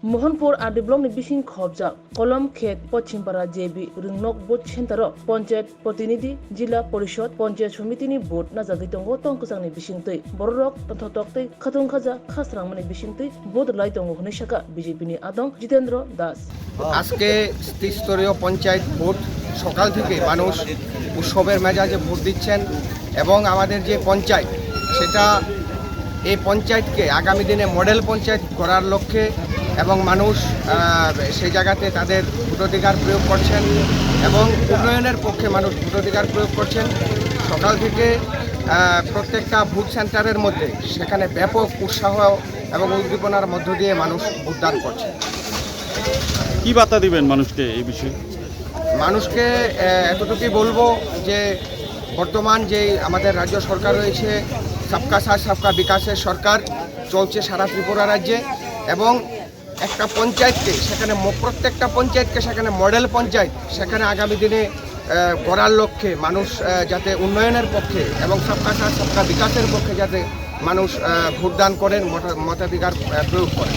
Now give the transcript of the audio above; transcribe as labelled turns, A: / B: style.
A: Mohanpur and the Blong Bishin Khobja, Kolom Khet, Pochimpara JB, Ringnok Boat Chentaro, Ponchet, Potinidi, Jila Porishot, Ponchet Sumitini Boat, Nazagitongo, Tonkasang Bishinte, Borok, Totokte, Katung Kaza, Kasramani Bishinte, Boat Lightongo Nishaka, BJP Adong, Jitendro Das.
B: আজকে ত্রিস্তরীয় panchayat vote সকাল থেকে মানুষ উৎসবের মেজাজে vote দিচ্ছেন এবং আমাদের যে পঞ্চায়েত সেটা এই পঞ্চায়েতকে আগামী দিনে মডেল পঞ্চায়েত করার লক্ষ্যে এবং মানুষ সেই জায়গাতে তাদের ভোটাধিকার প্রয়োগ করছেন এবং উন্নয়নের পক্ষে মানুষ ভোটাধিকার প্রয়োগ করছেন। সকাল থেকে প্রত্যেকটা ভোট সেন্টারের মধ্যে সেখানে ব্যাপক উৎসাহ এবং উদ্দীপনার মধ্য দিয়ে মানুষ ভোটদান করছে।
C: কি বার্তা দিবেন মানুষকে এই বিষয়ে?
B: মানুষকে এতটুকুই বলবো যে বর্তমান যে আমাদের রাজ্য সরকার রয়েছে সবকা সাথ সবকা বিকাশের সরকার চলছে সারা ত্রিপুরা রাজ্যে এবং একটা পঞ্চায়েতকে সেখানে প্রত্যেকটা পঞ্চায়েতকে সেখানে মডেল পঞ্চায়েত সেখানে আগামী দিনে গড়ার লক্ষ্যে মানুষ যাতে উন্নয়নের পক্ষে এবং সবকা সাথ সবকা বিকাশের পক্ষে যাতে মানুষ ভোটদান করেন, মতাধিকার প্রয়োগ করেন।